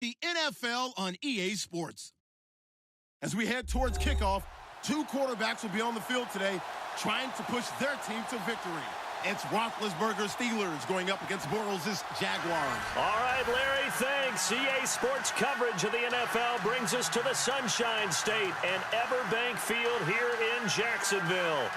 The NFL on EA Sports. As we head towards kickoff, two quarterbacks will be on the field today trying to push their team to victory. It's Roethlisberger's Steelers going up against Bortles' Jaguars. All right, Larry, thanks. EA Sports coverage of the NFL brings us to the Sunshine State and Everbank Field here in Jacksonville.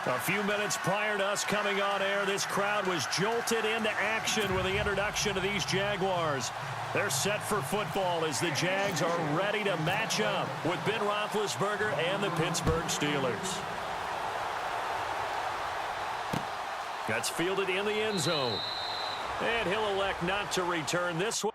A few minutes prior to us coming on air, this crowd was jolted into action with the introduction of these Jaguars. They're set for football as the Jags are ready to match up with Ben Roethlisberger and the Pittsburgh Steelers. That's fielded in the end zone. And he'll elect not to return this one.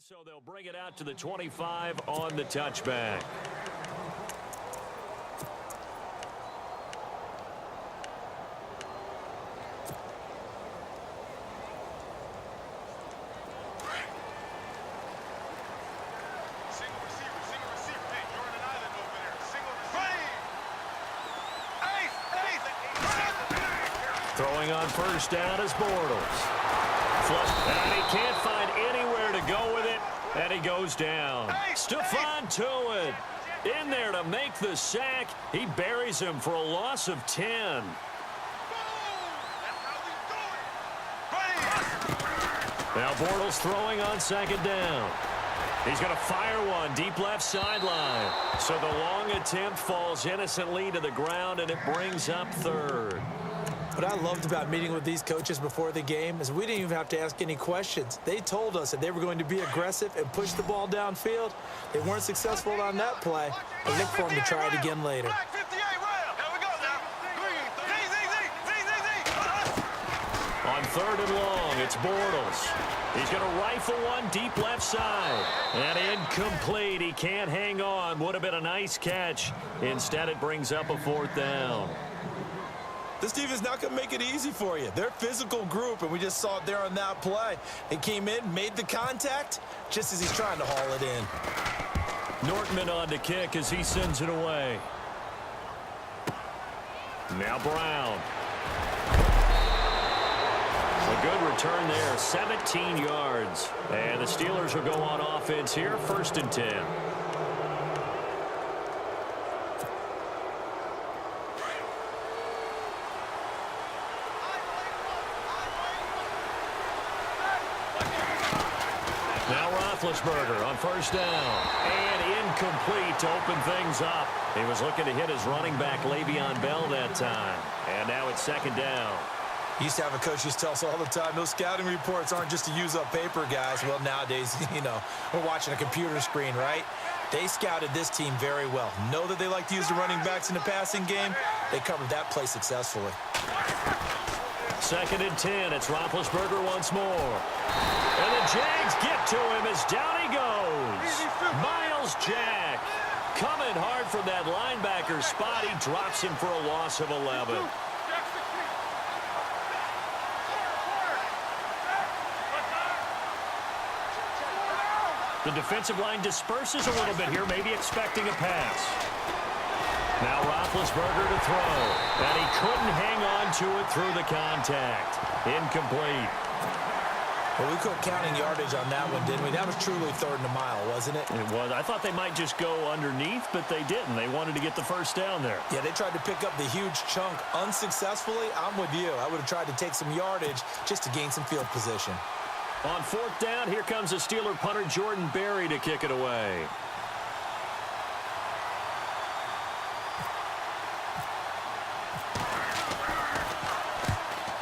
So they'll bring it out to the 25 on the touchback. Throwing on first down is Bortles. And he can't find anywhere to go with it, and he goes down. Stephon Tuitt in there to make the sack. He buries him for a loss of 10. Now Bortles throwing on second down. He's going to fire one deep left sideline. So the long attempt falls innocently to the ground, and it brings up third. What I loved about meeting with these coaches before the game is we didn't even have to ask any questions. They told us that they were going to be aggressive and push the ball downfield. They weren't successful on that play, but look for them to try it again later. On third and long, it's Bortles. He's going to rifle one deep left side. And incomplete. He can't hang on. Would have been a nice catch. Instead, it brings up a fourth down. This defense not going to make it easy for you. They're a physical group, and we just saw it there on that play. They came in, made the contact, just as he's trying to haul it in. Nortman on to kick as he sends it away. Now Brown. A good return there, 17 yards. And the Steelers will go on offense here, 1st and 10. Now Roethlisberger on first down. And incomplete to open things up. He was looking to hit his running back, Le'Veon Bell, that time. And now it's second down. Used to have a coach used to tell us all the time, those scouting reports aren't just to use up paper, guys. Well, nowadays, we're watching a computer screen, right? They scouted this team very well. Know that they like to use the running backs in the passing game. They covered that play successfully. 2nd and 10. It's Roethlisberger once more. And the Jags get to him as down he goes. Myles Jack coming hard from that linebacker spot. He drops him for a loss of 11. The defensive line disperses a little bit here, maybe expecting a pass. Now Roethlisberger to throw. And he couldn't hang on to it through the contact. Incomplete. Well, we quit counting yardage on that one, didn't we? That was truly 3rd and a mile, wasn't it? It was. I thought they might just go underneath, but they didn't. They wanted to get the first down there. Yeah, they tried to pick up the huge chunk unsuccessfully. I'm with you. I would have tried to take some yardage just to gain some field position. On 4th down, here comes the Steeler punter Jordan Berry to kick it away.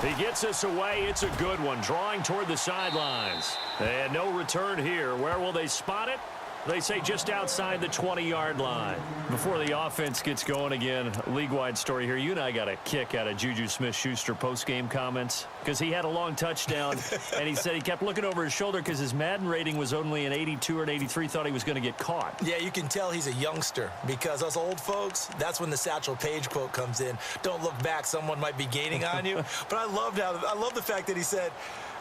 He gets us away. It's a good one, drawing toward the sidelines. And no return here. Where will they spot it? They say just outside the 20-yard line. Before the offense gets going again, league-wide story here. You and I got a kick out of Juju Smith-Schuster post-game comments because he had a long touchdown, and he said he kept looking over his shoulder because his Madden rating was only an 82 or an 83, thought he was going to get caught. Yeah, you can tell he's a youngster because us old folks, that's when the Satchel Paige quote comes in. Don't look back, someone might be gaining on you. But I love the fact that he said,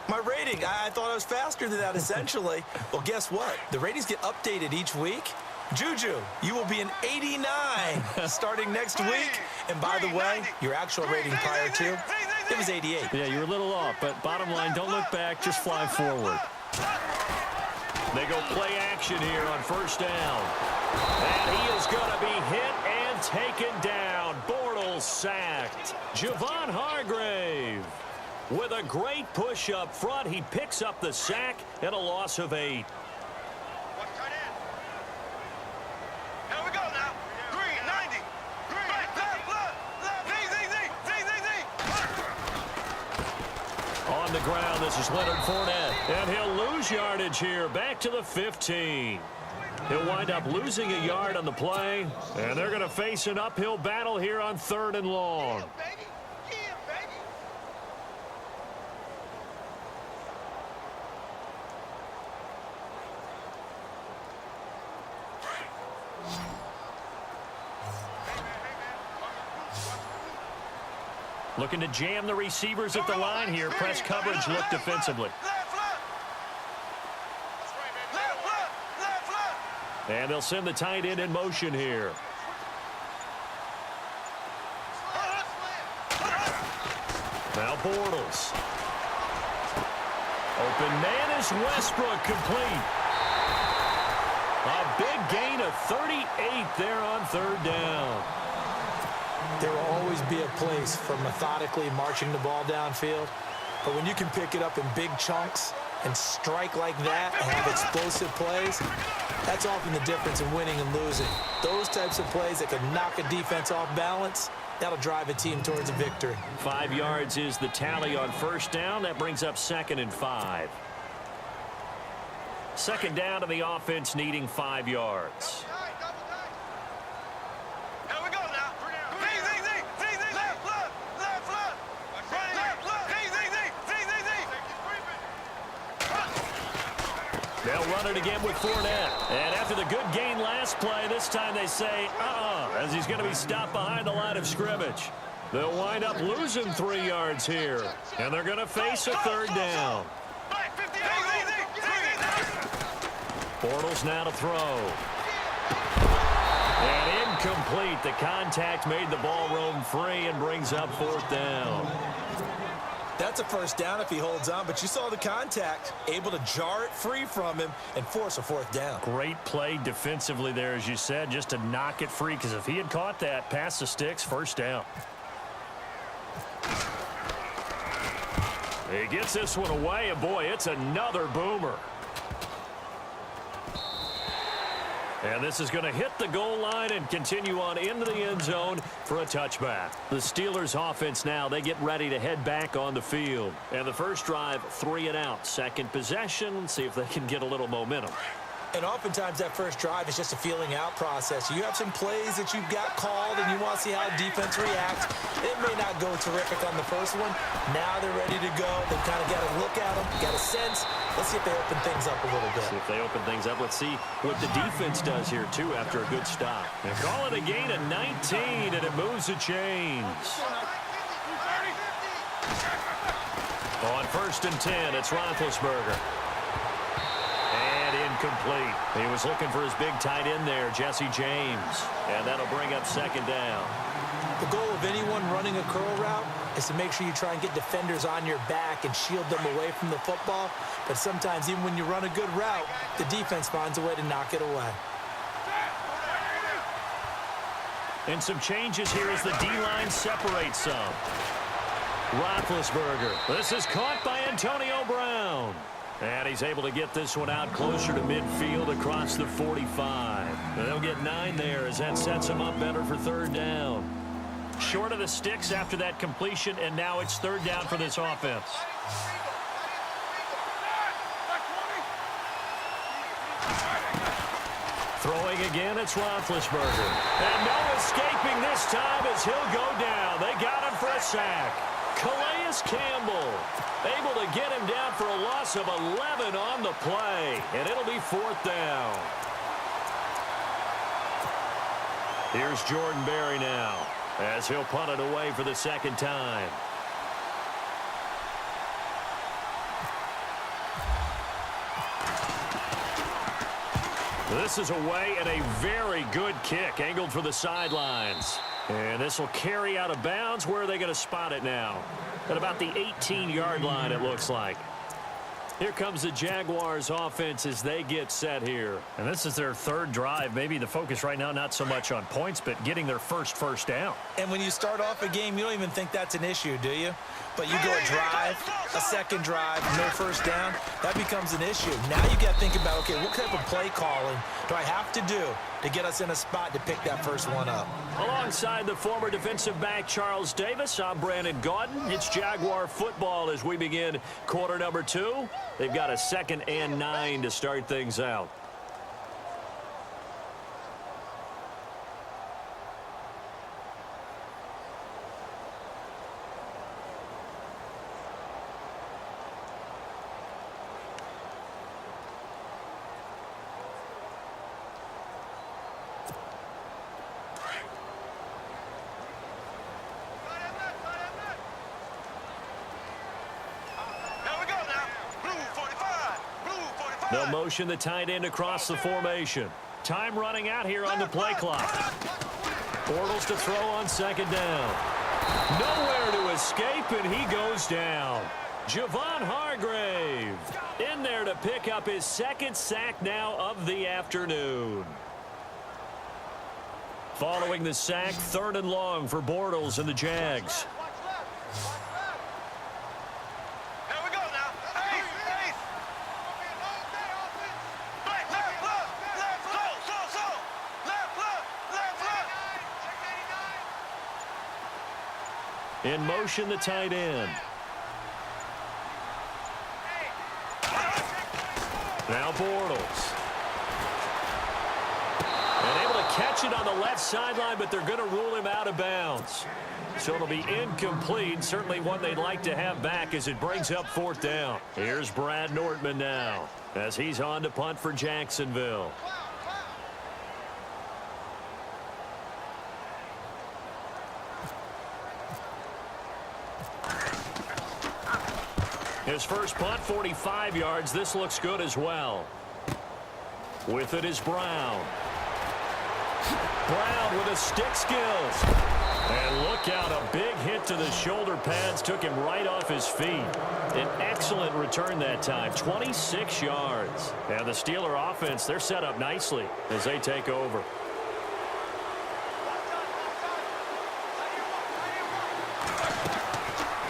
my rating, I thought I was faster than that, essentially. Well, guess what? The ratings get updated each week. Juju, you will be an 89 starting next week. And by the way, your actual rating prior to, it was 88. Yeah, you were a little off, but bottom line, don't look back, just fly forward. They go play action here on 1st down. And he is going to be hit and taken down. Bortles sacked. Javon Hargrave. With a great push up front, he picks up the sack and a loss of 8. On the ground, this is Leonard Fournette. And he'll lose yardage here, back to the 15. He'll wind up losing a yard on the play. And they're going to face an uphill battle here on 3rd and long. Looking to jam the receivers at the line here. Press coverage look defensively. And they'll send the tight end in motion here. Now Bortles. Open man is Westbrook, complete. A big gain of 38 there on third down. There will always be a place for methodically marching the ball downfield. But when you can pick it up in big chunks and strike like that and have explosive plays, that's often the difference in winning and losing. Those types of plays that can knock a defense off balance, that'll drive a team towards a victory. 5 yards is the tally on first down. That brings up 2nd and 5. Second down to the offense needing 5 yards. They'll run it again with Fournette. And after the good gain last play, this time they say, as he's going to be stopped behind the line of scrimmage. They'll wind up losing 3 yards here. And they're going to face a third down. Bortles now to throw. And incomplete. The contact made the ball roam free and brings up 4th down. That's a first down if he holds on, but you saw the contact, able to jar it free from him and force a 4th down. Great play defensively there, as you said, just to knock it free, because if he had caught that, past the sticks, first down. He gets this one away, and boy, it's another boomer. And this is going to hit the goal line and continue on into the end zone for a touchback. The Steelers offense now, they get ready to head back on the field. And the first drive, 3 and out. Second possession, see if they can get a little momentum. And oftentimes that first drive is just a feeling out process. You have some plays that you've got called and you want to see how defense reacts. It may not go terrific on the first one. Now they're ready to go. They've kind of got to look at them, got a sense. Let's see if they open things up a little bit. See if they open things up. Let's see what the defense does here, too, after a good stop. They call it a gain of 19, and it moves the chains. On 1st and 10, it's Roethlisberger. Incomplete. He was looking for his big tight end there, Jesse James. And that'll bring up 2nd down. The goal of anyone running a curl route is to make sure you try and get defenders on your back and shield them away from the football. But sometimes even when you run a good route, the defense finds a way to knock it away. And some changes here as the D-line separates some. Roethlisberger. This is caught by Antonio Brown. And he's able to get this one out closer to midfield across the 45. They'll get 9 there as that sets him up better for 3rd down. Short of the sticks after that completion, and now it's 3rd down for this offense. Throwing again, it's Roethlisberger. And no escaping this time as he'll go down. They got him for a sack. Calais Campbell able to get him down for a loss of 11 on the play, and it'll be 4th down. Here's Jordan Berry now as he'll punt it away for the 2nd time. This is away and a very good kick angled for the sidelines. And this will carry out of bounds. Where are they going to spot it now? At about the 18-yard line, it looks like. Here comes the Jaguars offense as they get set here. And this is their 3rd drive. Maybe the focus right now not so much on points, but getting their first down. And when you start off a game, you don't even think that's an issue, do you? But you go a drive, a 2nd drive, no 1st down, that becomes an issue. Now you got to think about, okay, what type of play calling do I have to do to get us in a spot to pick that first one up? Alongside the former defensive back Charles Davis, I'm Brandon Gaudin. It's Jaguar football as we begin quarter number 2. They've got a 2nd and 9 to start things out. They'll motion the tight end across the formation. Time running out here on the play clock. Bortles to throw on second down. Nowhere to escape, and he goes down. Javon Hargrave in there to pick up his second sack now of the afternoon. Following the sack, 3rd and long for Bortles and the Jags. In motion, the tight end. Now Bortles. And able to catch it on the left sideline, but they're going to rule him out of bounds. So it'll be incomplete. Certainly one they'd like to have back as it brings up 4th down. Here's Brad Nortman now as he's on to punt for Jacksonville. His first punt, 45 yards. This looks good as well. With it is Brown. Brown with his stick skills. And look out, a big hit to the shoulder pads took him right off his feet. An excellent return that time, 26 yards. And the Steeler offense, they're set up nicely as they take over.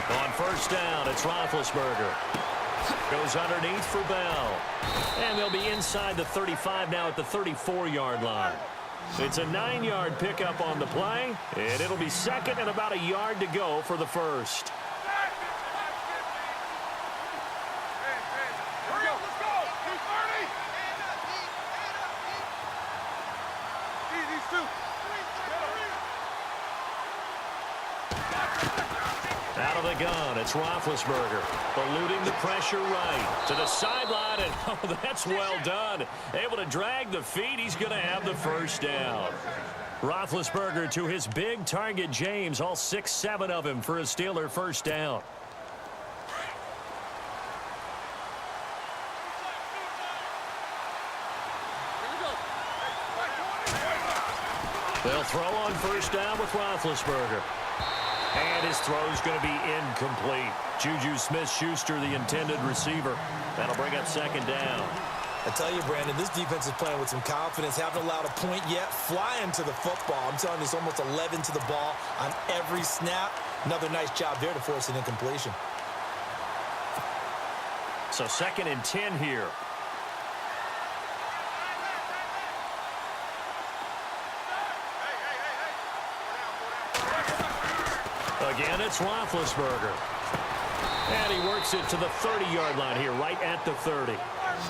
On first down, it's Roethlisberger. Goes underneath for Bell. And they'll be inside the 35 now at the 34-yard line. It's a 9-yard pickup on the play, and it'll be second and about a yard to go for the first. Out of the gun, it's Roethlisberger, eluding the pressure right to the sideline, and oh, that's well done. Able to drag the feet, he's going to have the first down. Roethlisberger to his big target, James, all 6-7 of him for a Steeler first down. They'll throw on first down with Roethlisberger. And his throw is going to be incomplete. Juju Smith-Schuster, the intended receiver. That'll bring up second down. I tell you, Brandon, this defense is playing with some confidence. Haven't allowed a point yet. Flying to the football. I'm telling you, it's almost 11 to the ball on every snap. Another nice job there to force an incompletion. So 2nd and 10 here. Again, it's Roethlisberger. And he works it to the 30-yard line here, right at the 30.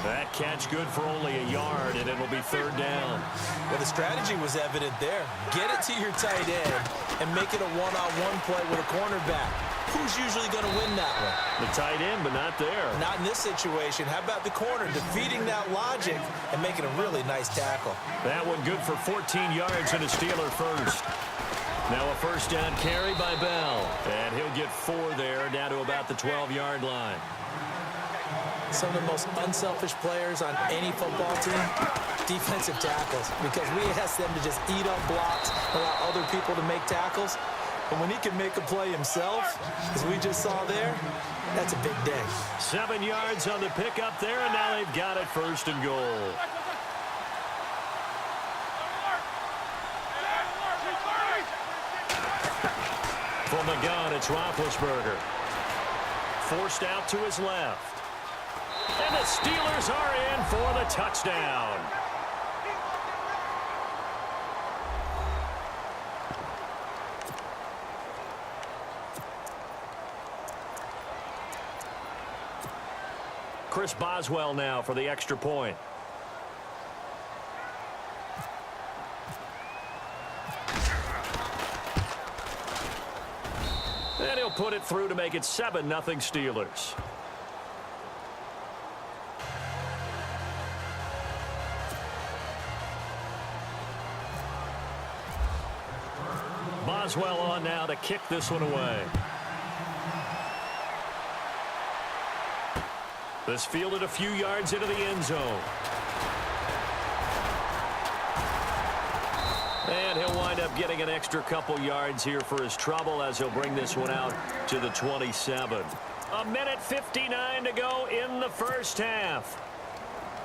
That catch good for only a yard, and it'll be 3rd down. Well, the strategy was evident there. Get it to your tight end and make it a one-on-one play with a cornerback. Who's usually going to win that one? The tight end, but not there. Not in this situation. How about the corner defeating that logic and making a really nice tackle? That one good for 14 yards and a Steeler first. Now a first down carry by Bell. And he'll get 4 there, down to about the 12-yard line. Some of the most unselfish players on any football team, defensive tackles. Because we ask them to just eat up blocks, allow other people to make tackles. And when he can make a play himself, as we just saw there, that's a big day. 7 yards on the pickup there, and now they've got it 1st and goal. From the gun, it's Roethlisberger. Forced out to his left. And the Steelers are in for the touchdown. Chris Boswell now for the extra point. And he'll put it through to make it 7-0 Steelers. Boswell on now to kick this one away. This fielded a few yards into the end zone. And he'll wind up getting an extra couple yards here for his trouble as he'll bring this one out to the 27. A minute 59 to go in the first half.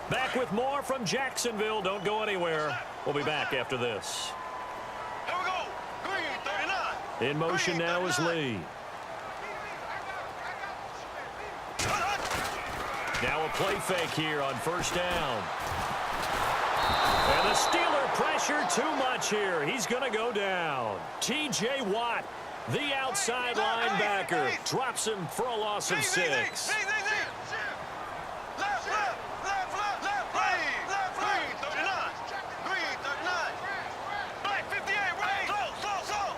Back with more from Jacksonville. Don't go anywhere. We'll be back after this. Here we go. Green, 39. In motion Green, now is 39. Lee. Now a play fake here on first down. And the Steeler pressure too much here. He's going to go down. T.J. Watt, the outside linebacker, drops him for a loss of 6. Left, green, 39. Green, 39. Black, 58, right. Slow.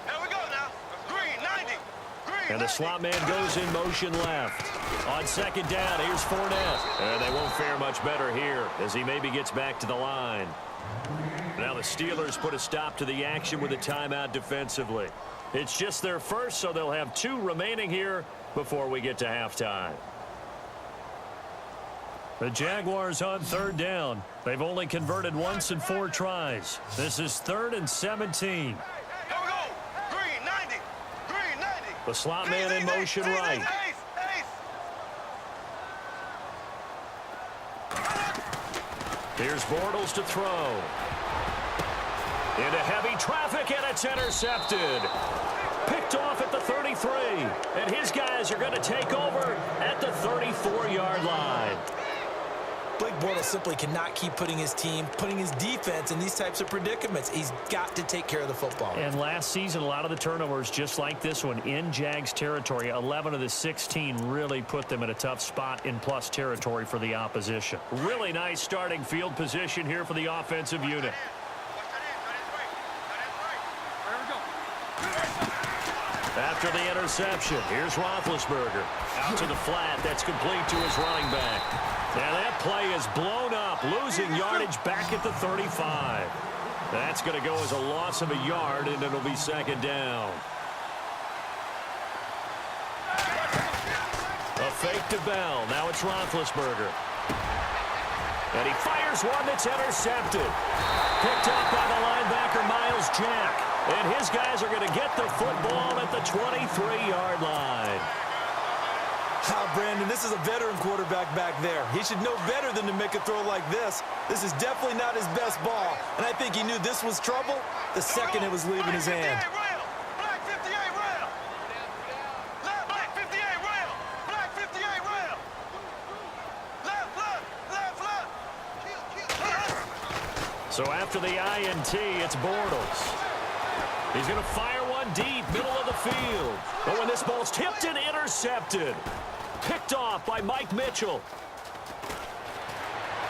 Here we go now. Green, 90. Green, And the 90. slot man goes in motion left. On second down, here's Fournette. And they won't fare much better here as he maybe gets back to the line. Now the Steelers put a stop to the action with a timeout defensively. It's just their first, so they'll have 2 remaining here before we get to halftime. The Jaguars on third down. They've only converted once in 4 tries. This is 3rd and 17. Here we go. Green, 90. Green, 90. The slot man in motion right. Ace. Here's Bortles to throw. Into heavy traffic, and it's intercepted. Picked off at the 33. And his guys are going to take over at the 34-yard line. Blake Bortles simply cannot keep putting his defense in these types of predicaments. He's got to take care of the football. And last season, a lot of the turnovers, just like this one, in Jags territory, 11 of the 16 really put them in a tough spot in plus territory for the opposition. Really nice starting field position here for the offensive unit. After the interception, here's Roethlisberger. Out to the flat. That's complete to his running back. And that play is blown up, losing yardage back at the 35. That's going to go as a loss of a yard, and it'll be second down. A fake to Bell. Now it's Roethlisberger. And he fires one that's intercepted. Picked up by the linebacker, Miles Jack. And his guys are going to get the football at the 23-yard line. Brandon, this is a veteran quarterback back there. He should know better than to make a throw like this. This is definitely not his best ball. And I think he knew this was trouble the second it was leaving his hand. Black 58 rail. Black 58 rail. Black 58 rail. Left. So after the INT, it's Bortles. He's going to fire one deep, middle of the field. But when this ball's tipped and intercepted, picked off by Mike Mitchell.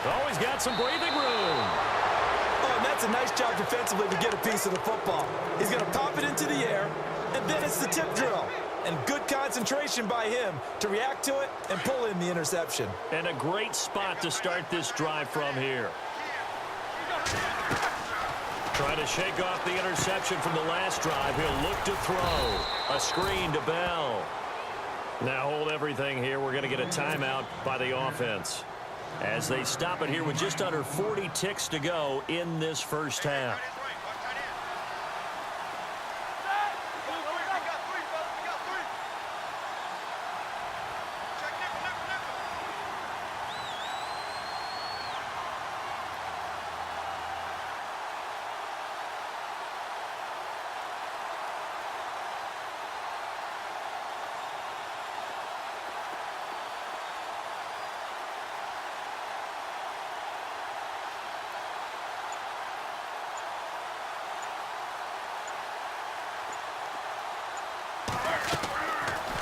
Oh, he's got some breathing room. Oh, and that's a nice job defensively to get a piece of the football. He's going to pop it into the air, and then it's the tip drill. And good concentration by him to react to it and pull in the interception. And a great spot to start this drive from here. Trying to shake off the interception from the last drive. He'll look to throw. A screen to Bell. Now hold everything here. We're going to get a timeout by the offense as they stop it here with just under 40 ticks to go in this first half.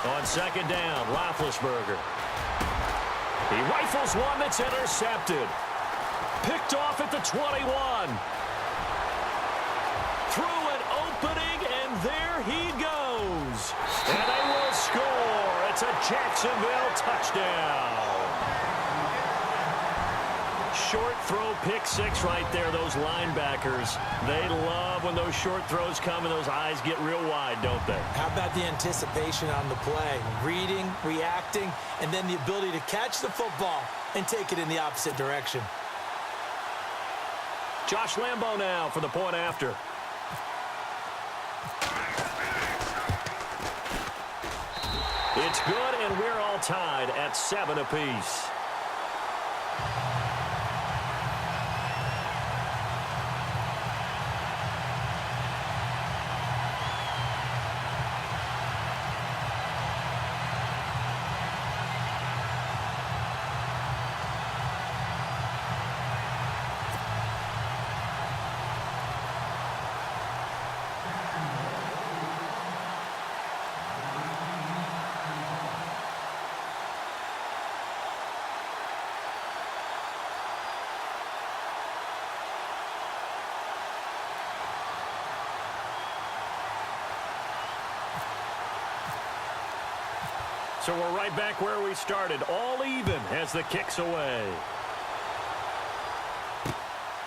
On second down, Roethlisberger. He rifles one that's intercepted. Picked off at the 21. Through an opening, and there he goes. And they will score. It's a Jacksonville touchdown. Short throw pick six right there, those linebackers. They love when those short throws come and those eyes get real wide, don't they? How about the anticipation on the play? Reading, reacting, and then the ability to catch the football and take it in the opposite direction. Josh Lambo now for the point after. It's good, and we're all tied at 7 apiece. So we're right back where we started, all even as the kick's away.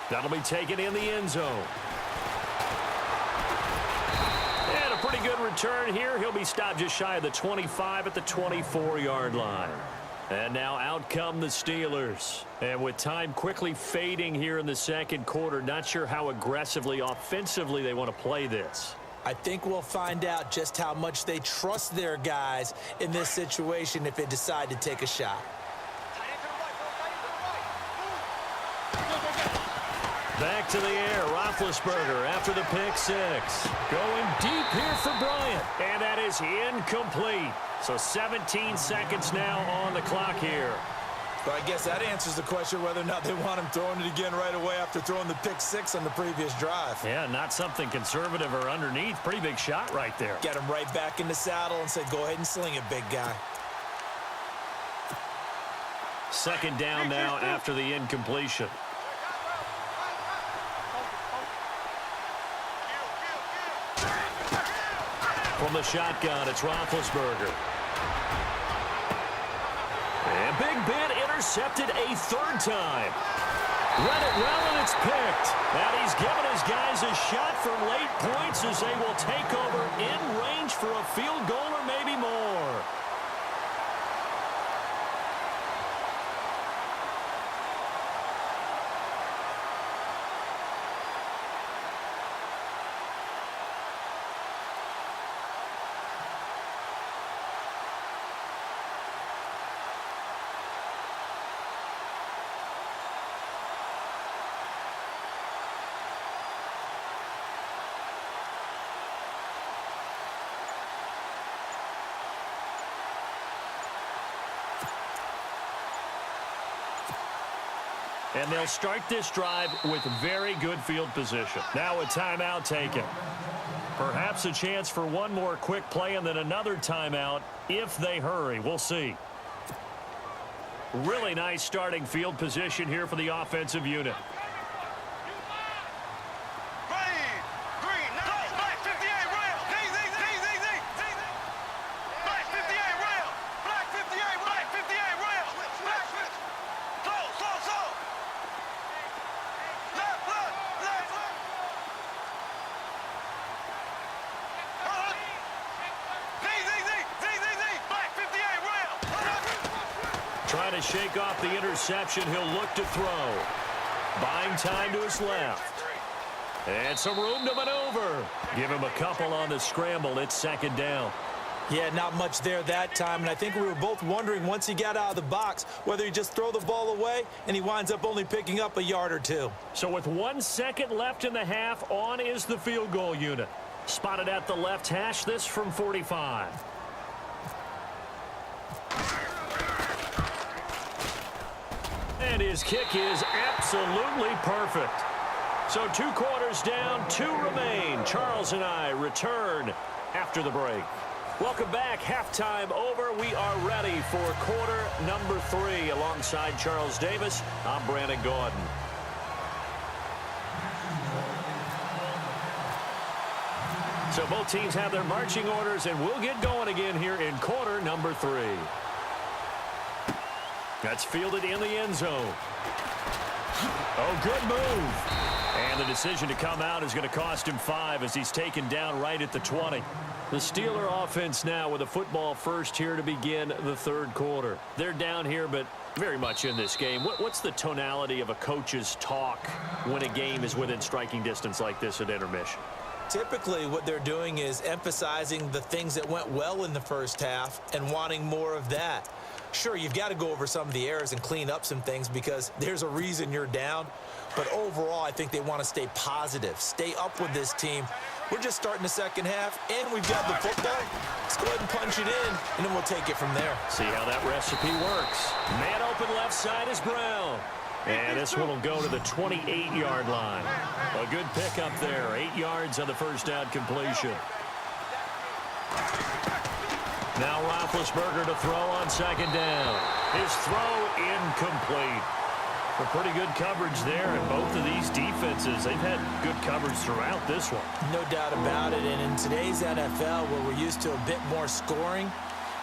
That'll be taken in the end zone. And a pretty good return here. He'll be stopped just shy of the 25 at the 24-yard line. And now out come the Steelers. And with time quickly fading here in the second quarter, not sure how aggressively, offensively they want to play this. I think we'll find out just how much they trust their guys in this situation if they decide to take a shot. Back to the air, Roethlisberger after the pick six. Going deep here for Bryant, and that is incomplete. So 17 seconds now on the clock here. Well, I guess that answers the question whether or not they want him throwing it again right away after throwing the pick six on the previous drive. Yeah, not something conservative or underneath. Pretty big shot right there. Get him right back in the saddle and say, go ahead and sling it, big guy. Second down now after the incompletion. From the shotgun, it's Roethlisberger. And Big Ben intercepted a third time. Read it well, and it's picked. And he's given his guys a shot for late points as they will take over in range for a field goal or maybe more. And they'll start this drive with very good field position. Now a timeout taken. Perhaps a chance for one more quick play and then another timeout if they hurry. We'll see. Really nice starting field position here for the offensive unit. Trying to shake off the interception. He'll look to throw. Buying time to his left. And some room to maneuver. Give him a couple on the scramble. It's second down. Yeah, not much there that time. And I think we were both wondering once he got out of the box whether he just throw the ball away and he winds up only picking up a yard or two. So with 1 second left in the half, on is the field goal unit. Spotted at the left hash, this from 45. And his kick is absolutely perfect. So 2 quarters down, 2 remain. Charles and I return after the break. Welcome back. Halftime over. We are ready for quarter number 3. Alongside Charles Davis, I'm Brandon Gordon. So both teams have their marching orders, and we'll get going again here in quarter number 3. That's fielded in the end zone. Oh, good move. And the decision to come out is going to cost him 5 as he's taken down right at the 20. The Steeler offense now with a football first here to begin the third quarter. They're down here, but very much in this game. What's the tonality of a coach's talk when a game is within striking distance like this at intermission? Typically, what they're doing is emphasizing the things that went well in the first half and wanting more of that. Sure, you've got to go over some of the errors and clean up some things because there's a reason you're down. But overall, I think they want to stay positive, stay up with this team. We're just starting the second half, and we've got the football. Let's go ahead and punch it in, and then we'll take it from there. See how that recipe works. Man open left side is Brown. And this one will go to the 28-yard line. A good pickup there. 8 yards on the first down completion. Now Roethlisberger to throw on second down. His throw incomplete. A pretty good coverage there, and both of these defenses, they've had good coverage throughout this one. No doubt about it, and in today's NFL, where we're used to a bit more scoring,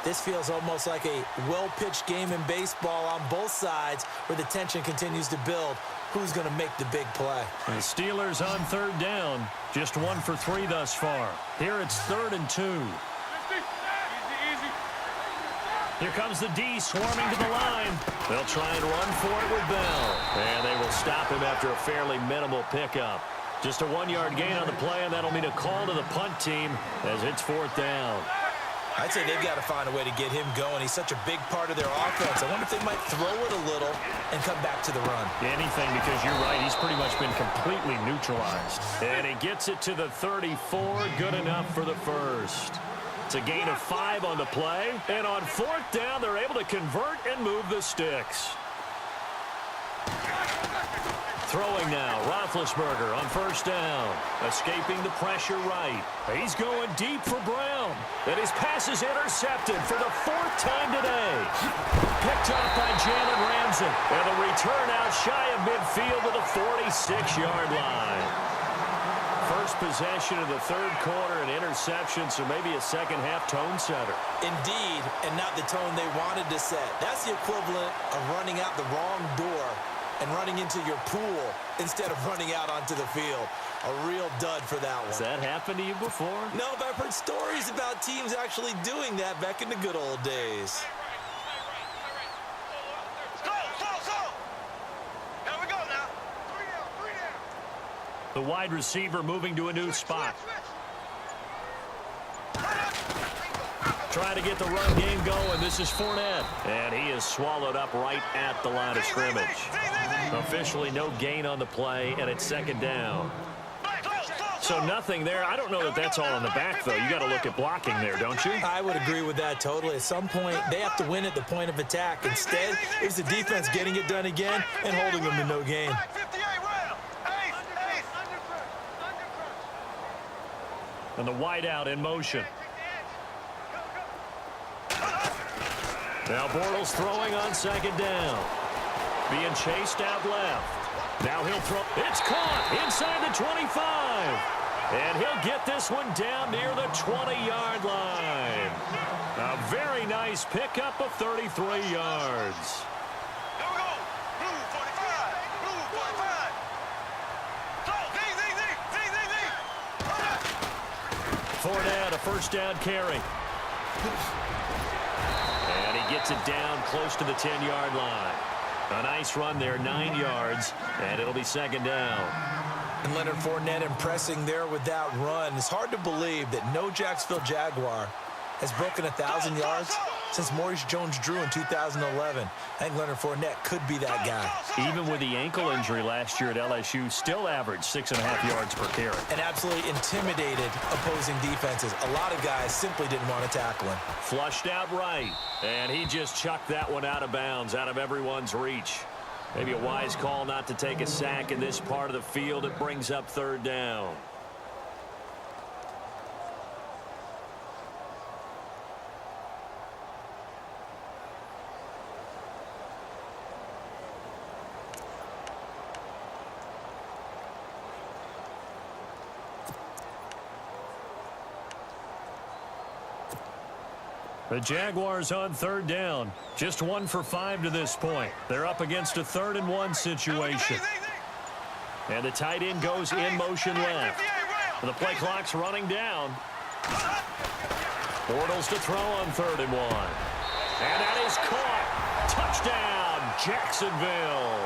this feels almost like a well-pitched game in baseball on both sides where the tension continues to build. Who's going to make the big play? The Steelers on third down, just 1 for 3 thus far. Here it's 3rd and 2. Here comes the D swarming to the line. They'll try and run for it with Bell. And they will stop him after a fairly minimal pickup. Just a 1-yard gain on the play, and that'll mean a call to the punt team as it's 4th down. I'd say they've got to find a way to get him going. He's such a big part of their offense. I wonder if they might throw it a little and come back to the run. Anything, because you're right. He's pretty much been completely neutralized. And he gets it to the 34. Good enough for the first. It's a gain of 5 on the play. And on 4th down, they're able to convert and move the sticks. Throwing now, Roethlisberger on first down. Escaping the pressure right. He's going deep for Brown. And his pass is intercepted for the 4th time today. Picked off by Jalen Ramsey. And the return out shy of midfield to the 46-yard line. First possession of the third quarter, an interception, so maybe a second-half tone setter. Indeed, and not the tone they wanted to set. That's the equivalent of running out the wrong door and running into your pool instead of running out onto the field. A real dud for that one. Has that happened to you before? No, but I've heard stories about teams actually doing that back in the good old days. Here we go now. 3 down. The wide receiver moving to a new spot. Trying to get the run game going. This is Fournette. And he is swallowed up right at the line of scrimmage. Officially no gain on the play, and it's 2nd down. So nothing there. I don't know that that's all in the back, though. You got to look at blocking there, don't you? I would agree with that totally. At some point, they have to win at the point of attack. Instead, it's the defense getting it done again and holding them to no gain. And the wideout in motion. Now Bortles throwing on 2nd down. Being chased out left. Now he'll throw. It's caught inside the 25. And he'll get this one down near the 20-yard line. A very nice pickup of 33 yards. Here we go. Blue 45. Blue 45. Fournette, a first down carry. And he gets it down close to the 10-yard line. A nice run there, 9 yards, and it'll be 2nd down. And Leonard Fournette impressing there with that run. It's hard to believe that no Jacksonville Jaguar has broken 1,000 yards since Maurice Jones-Drew in 2011. I think Leonard Fournette could be that guy. Even with the ankle injury last year at LSU, still averaged 6.5 yards per carry. And absolutely intimidated opposing defenses. A lot of guys simply didn't want to tackle him. Flushed out right, and he just chucked that one out of bounds, out of everyone's reach. Maybe a wise call not to take a sack in this part of the field. It brings up 3rd down. The Jaguars on third down. Just 1 for 5 to this point. They're up against a 3rd and 1 situation. And the tight end goes in motion left. The play clock's running down. Bortles to throw on 3rd and 1. And that is caught. Touchdown, Jacksonville.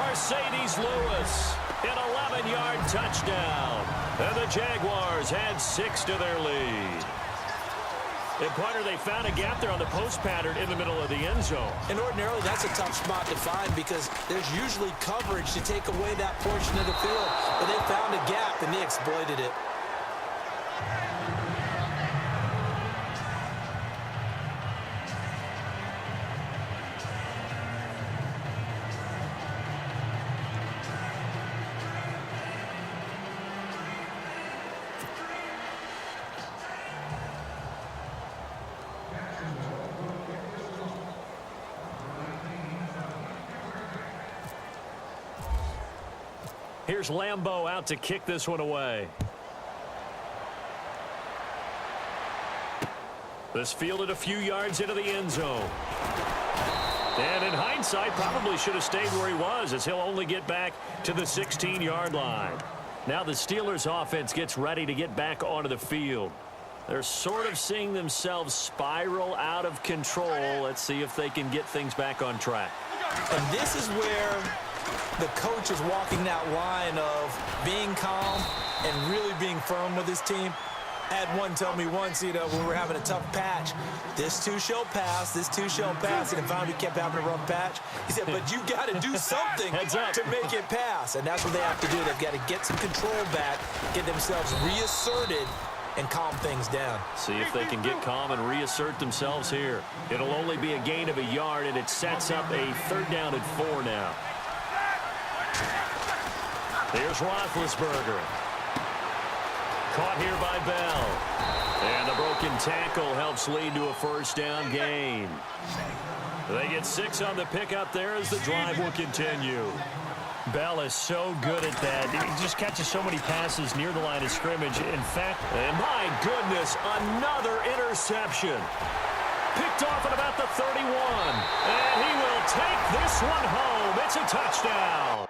Mercedes Lewis, an 11-yard touchdown. And the Jaguars add 6 to their lead. And, partner, they found a gap there on the post pattern in the middle of the end zone. And ordinarily, that's a tough spot to find because there's usually coverage to take away that portion of the field. But they found a gap, and they exploited it. Here's Lambeau out to kick this one away. This fielded a few yards into the end zone. And in hindsight, probably should have stayed where he was, as he'll only get back to the 16-yard line. Now the Steelers offense gets ready to get back onto the field. They're sort of seeing themselves spiral out of control. Let's see if they can get things back on track. And this is where the coach is walking that line of being calm and really being firm with his team. I had one tell me once, when we were having a tough patch, this too shall pass, this too shall pass, and finally we kept having a rough patch. He said, but you got to do something to make it pass, and that's what they have to do. They've got to get some control back, get themselves reasserted, and calm things down. See if they can get calm and reassert themselves here. It'll only be a gain of a yard, and it sets up a 3rd down and 4 now. Here's Roethlisberger. Caught here by Bell. And the broken tackle helps lead to a 1st down gain. They get 6 on the pickup there as the drive will continue. Bell is so good at that. He just catches so many passes near the line of scrimmage. In fact, and my goodness, another interception. Picked off at about the 31. And he will take this one home. It's a touchdown.